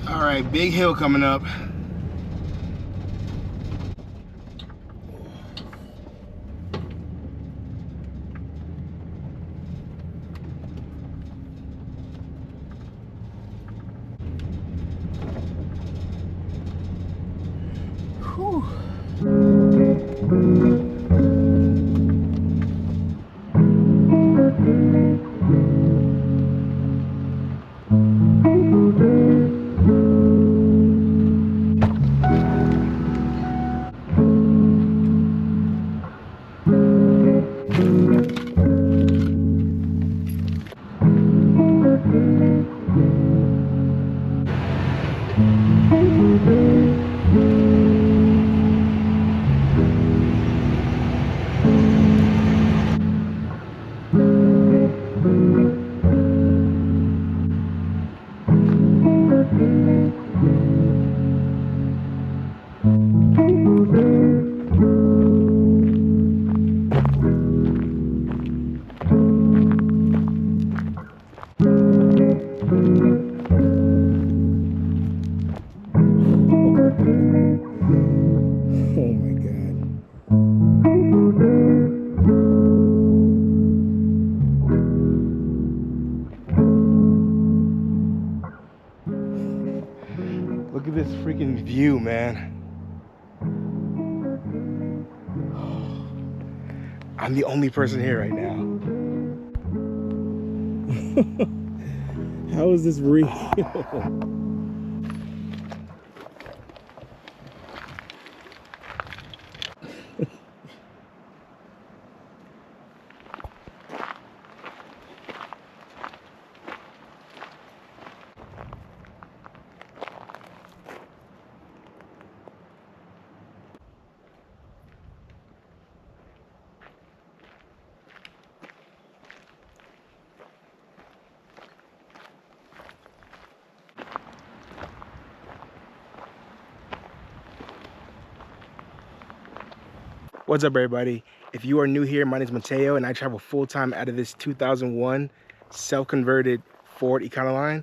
All right, big hill coming up. Whew. Look at this freaking view, man. I'm the only person here right now. How is this real? What's up, everybody? If you are new here, my name is Mateo, and I travel full-time out of this 2001 self-converted Ford Econoline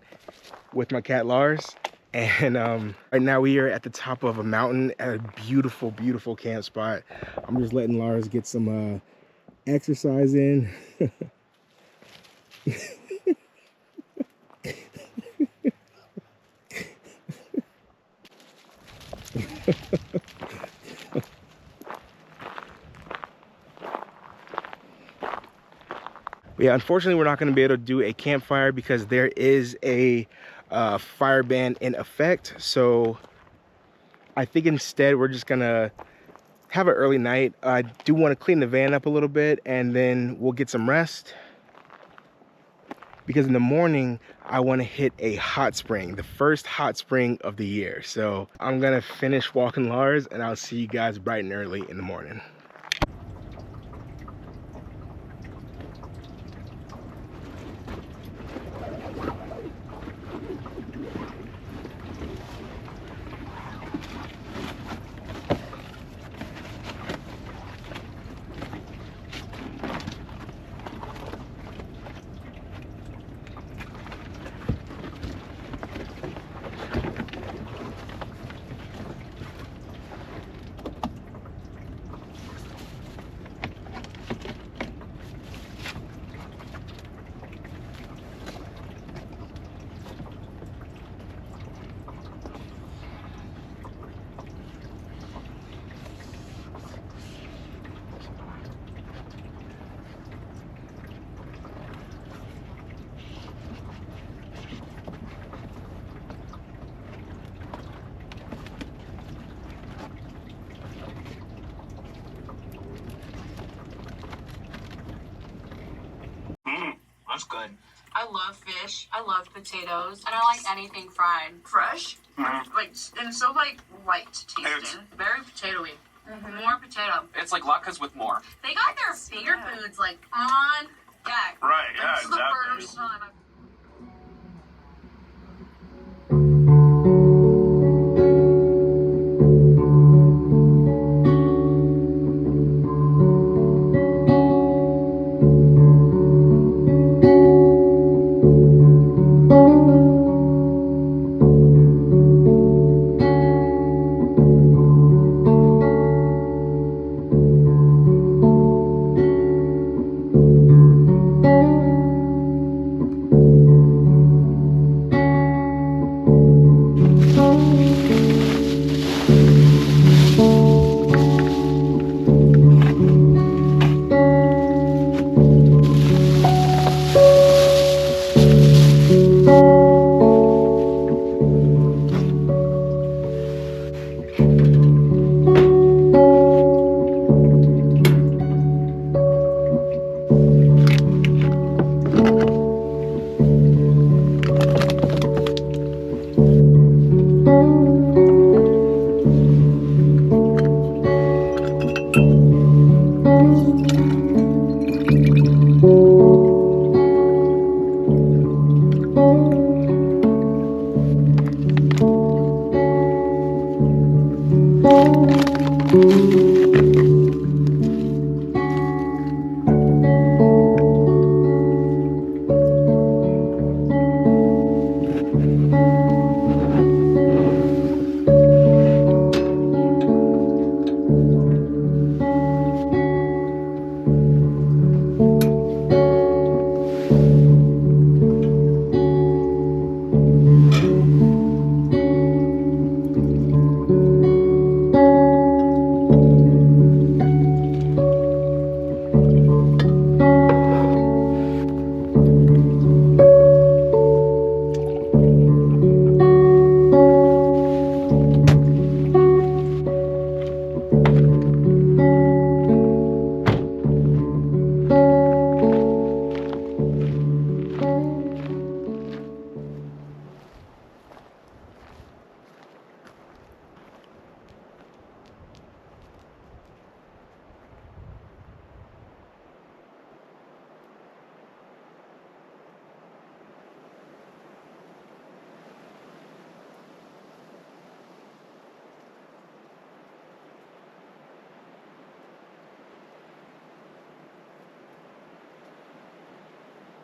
with my cat Lars. And right now we are at the top of a mountain at a beautiful, beautiful camp spot. I'm just letting Lars get some exercise in. Yeah, unfortunately, we're not going to be able to do a campfire because there is a fire ban in effect. So I think instead we're just going to have an early night. I do want to clean the van up a little bit, and then we'll get some rest. Because in the morning, I want to hit a hot spring, the first hot spring of the year. So I'm going to finish walking Lars, and I'll see you guys bright and early in the morning. I love fish. I love potatoes. And I like anything fried. Fresh? Like, and so like light tasting. Very potatoey. More potato. It's like latkes with more. They got their finger foods like on deck. Right, yeah, This is the first time I've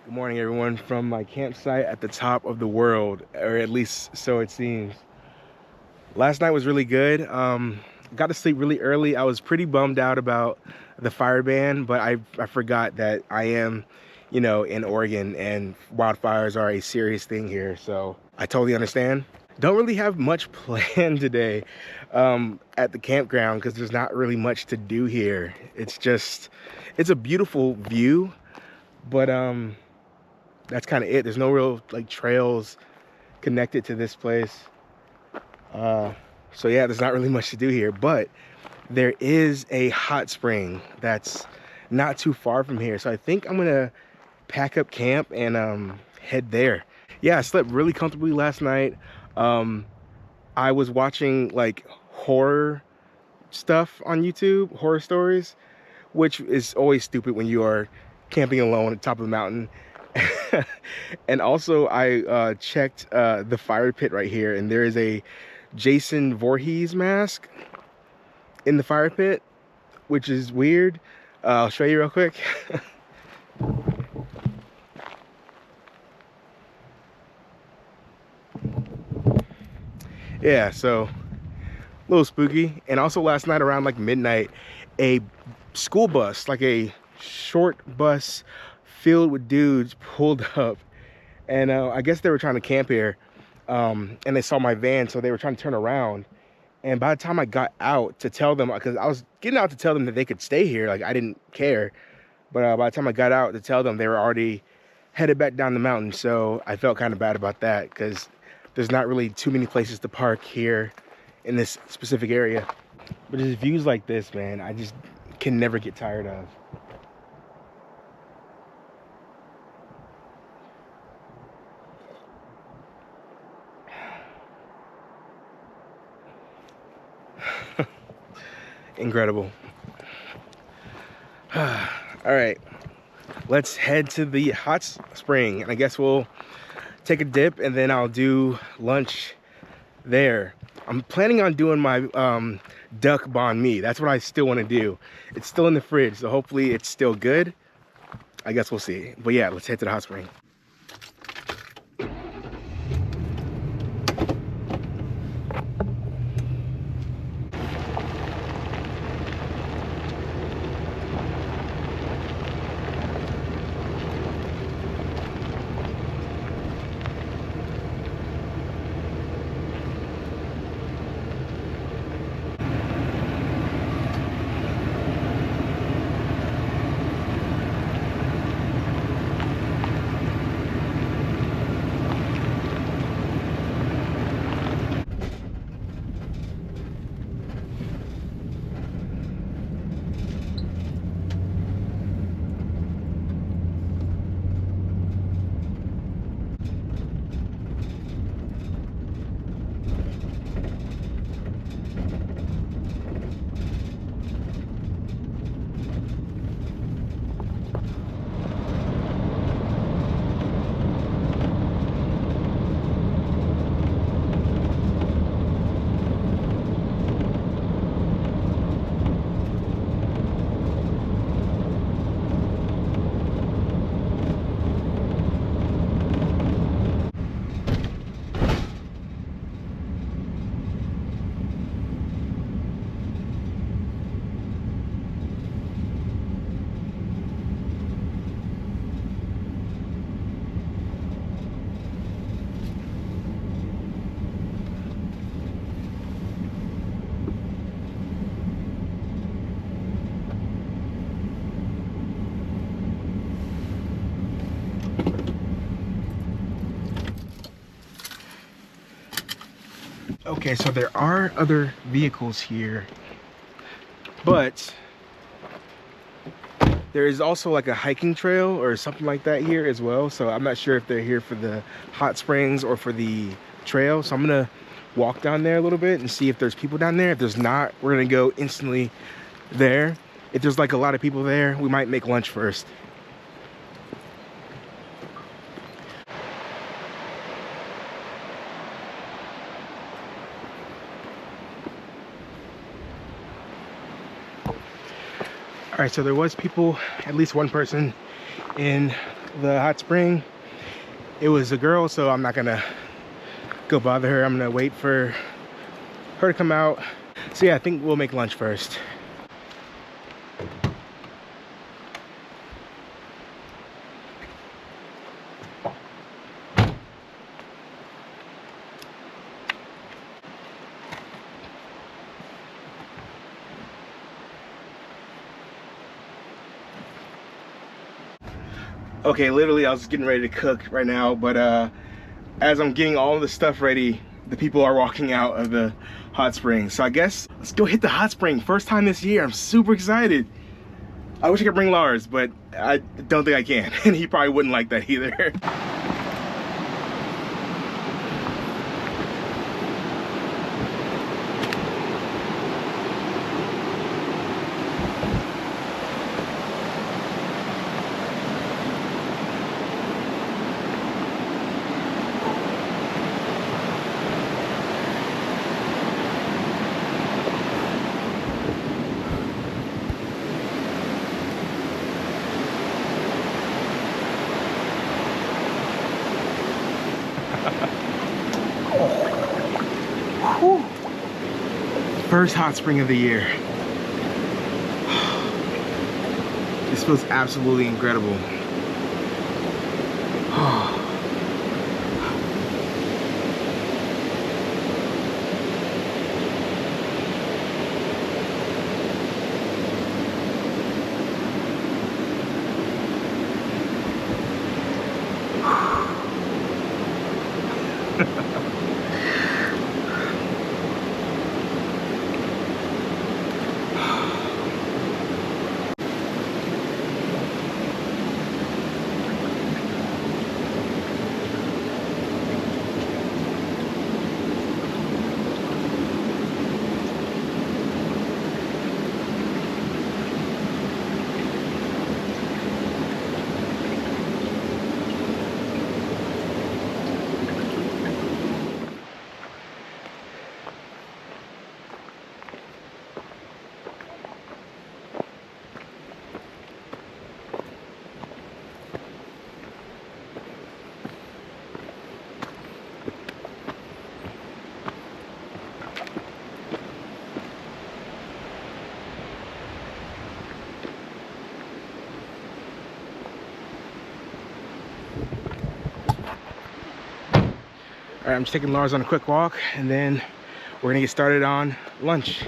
Good morning, everyone, from my campsite at the top of the world, or at least so it seems. Last night was really good. Got to sleep really early. I was pretty bummed out about the fire ban, but I forgot that I am, you know, in Oregon and wildfires are a serious thing here, so I totally understand. Don't really have much planned today at the campground because there's not really much to do here. It's a beautiful view, but that's kind of it. There's no real like trails connected to this place. So yeah, there's not really much to do here, but there is a hot spring that's not too far from here. So I think I'm gonna pack up camp and head there. Yeah, I slept really comfortably last night. I was watching like horror stuff on YouTube, horror stories, which is always stupid when you are camping alone at the top of the mountain. And also I checked the fire pit right here, and there is a Jason Voorhees mask in the fire pit, which is weird. I'll show you real quick. Yeah, so a little spooky. And also last night around like midnight, a school bus, like a short bus filled with dudes, pulled up, and I guess they were trying to camp here, and they saw my van, so they were trying to turn around. And by the time I got out to tell them, because I was getting out to tell them that they could stay here, like I didn't care, but by the time I got out to tell them, they were already headed back down the mountain. So I felt kind of bad about that because there's not really too many places to park here in this specific area. But just views like this, man, I just can never get tired of. Incredible. All right, let's head to the hot spring, and I guess we'll take a dip and then I'll do lunch there. I'm planning on doing my duck banh mi. That's what I still want to do. It's still in the fridge, so hopefully it's still good. I guess we'll see. But yeah, let's head to the hot spring. Okay, so there are other vehicles here, but there is also like a hiking trail or something like that here as well. So I'm not sure if they're here for the hot springs or for the trail. So I'm gonna walk down there a little bit and see if there's people down there. If there's not, we're gonna go instantly there. If there's like a lot of people there, we might make lunch first. All right, so there was people, at least one person in the hot spring. It was a girl, so I'm not gonna go bother her. I'm gonna wait for her to come out. So yeah, I think we'll make lunch first. Okay, literally I was getting ready to cook right now, but as I'm getting all of the stuff ready, the people are walking out of the hot spring. So I guess let's go hit the hot spring. First time this year, I'm super excited. I wish I could bring Lars, but I don't think I can. And he probably wouldn't like that either. First hot spring of the year. This feels absolutely incredible. right, I'm just taking Lars on a quick walk, and then we're gonna get started on lunch.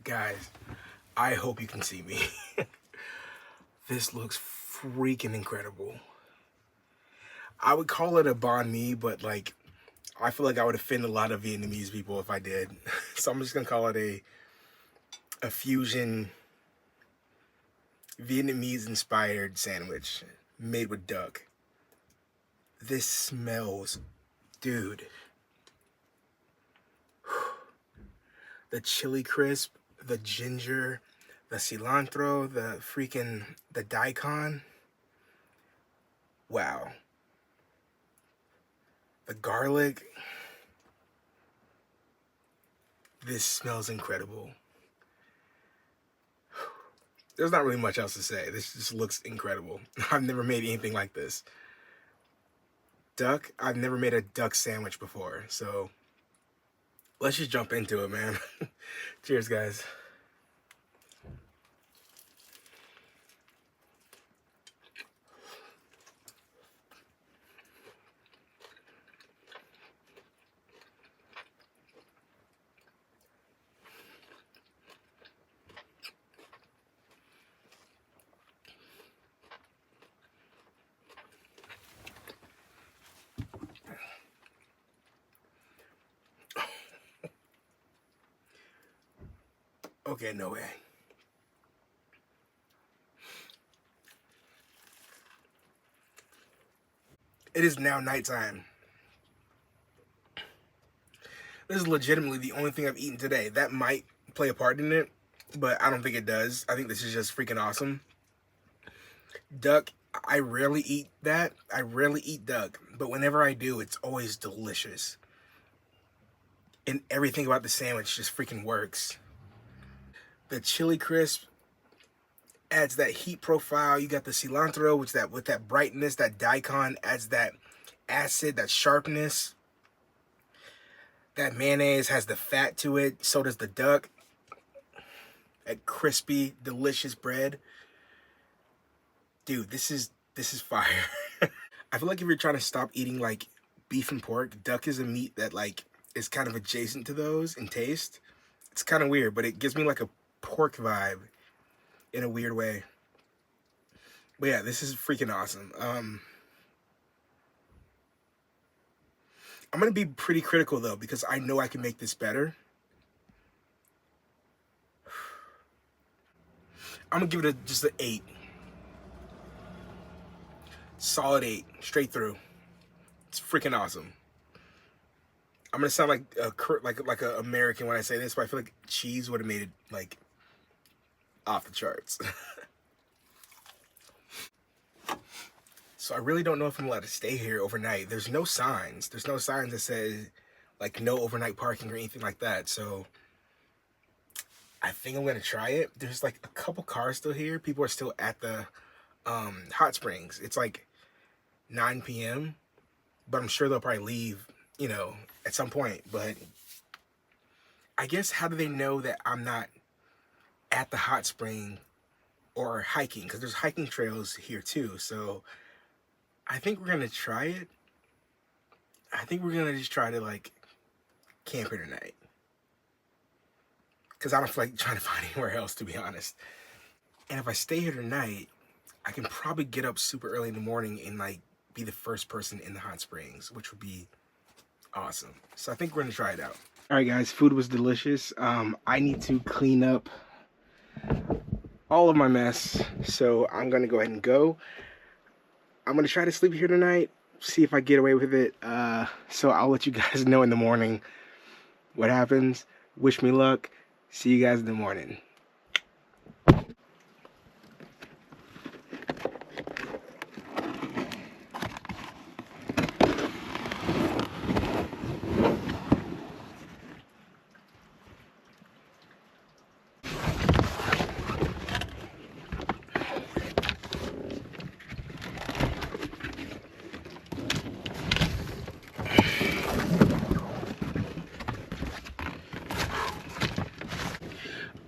Guys, I hope you can see me. This looks freaking incredible. I would call it a banh mi, but like, I feel like I would offend a lot of Vietnamese people if I did. So I'm just gonna call it a fusion Vietnamese inspired sandwich made with duck. This smells, dude. The chili crisp, the ginger, the cilantro, the daikon. Wow. The garlic. This smells incredible. There's not really much else to say. This just looks incredible. I've never made anything like this. Duck, I've never made a duck sandwich before, so let's just jump into it, man. Cheers, guys. Okay, no way. It is now nighttime. This is legitimately the only thing I've eaten today. That might play a part in it, but I don't think it does. I think this is just freaking awesome. Duck, I rarely eat that. I rarely eat duck, but whenever I do, it's always delicious. And everything about the sandwich just freaking works. The chili crisp adds that heat profile. You got the cilantro, which with that brightness, that daikon adds that acid, that sharpness. That mayonnaise has the fat to it. So does the duck. That crispy, delicious bread. Dude, this is fire. I feel like if you're trying to stop eating like beef and pork, duck is a meat that like is kind of adjacent to those in taste. It's kind of weird, but it gives me like a pork vibe in a weird way. But yeah, this is freaking awesome. I'm gonna be pretty critical though, because I know I can make this better. I'm gonna give it just an 8. Solid 8, straight through. It's freaking awesome. I'm gonna sound like a American when I say this, but I feel like cheese would have made it like off the charts. So I really don't know if I'm allowed to stay here overnight. There's no signs. There's no signs that say like no overnight parking or anything like that. So I think I'm gonna try it. There's like a couple cars still here. People are still at the hot springs. It's like 9 p.m. but I'm sure they'll probably leave, you know, at some point. But I guess, how do they know that I'm not at the hot spring or hiking? Because there's hiking trails here too. So I think we're gonna try it. I think we're gonna just try to like camp here tonight, because I don't feel like trying to find anywhere else, to be honest. And if I stay here tonight, I can probably get up super early in the morning and like be the first person in the hot springs, which would be awesome. So I think we're gonna try it out. All right, guys, food was delicious. I need to clean up all of my mess, so I'm gonna go ahead and go. I'm gonna try to sleep here tonight, see if I get away with it. So I'll let you guys know in the morning what happens. Wish me luck. See you guys in the morning.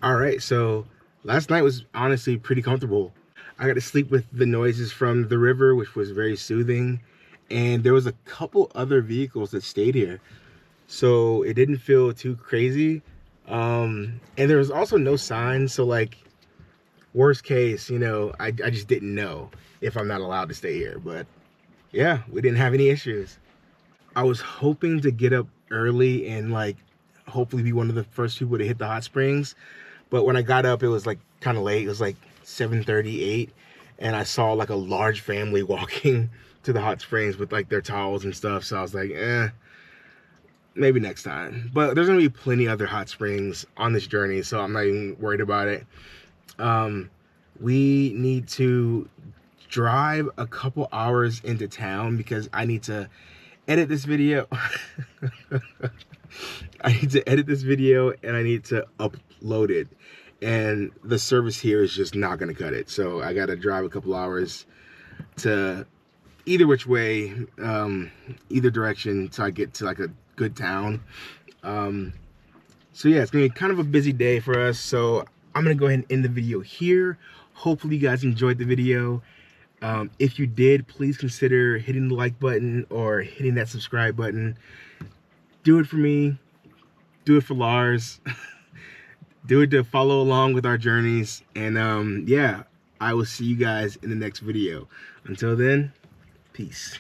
All right, so last night was honestly pretty comfortable. I got to sleep with the noises from the river, which was very soothing. And there was a couple other vehicles that stayed here, so it didn't feel too crazy. And there was also no signs, so like worst case, you know, I just didn't know if I'm not allowed to stay here. But yeah, we didn't have any issues. I was hoping to get up early and like hopefully be one of the first people to hit the hot springs. But when I got up, it was like kind of late. It was like 7:38, and I saw like a large family walking to the hot springs with like their towels and stuff. So I was like, maybe next time. But there's gonna be plenty other hot springs on this journey, so I'm not even worried about it. We need to drive a couple hours into town because I need to edit this video. I need to edit this video and I need to upload it. And the service here is just not gonna cut it. So I gotta drive a couple hours to either which way, either direction, so I get to like a good town. So yeah, it's gonna be kind of a busy day for us. So I'm gonna go ahead and end the video here. Hopefully you guys enjoyed the video. If you did, please consider hitting the like button or hitting that subscribe button. Do it for me, do it for Lars, do it to follow along with our journeys. And yeah, I will see you guys in the next video. Until then, peace.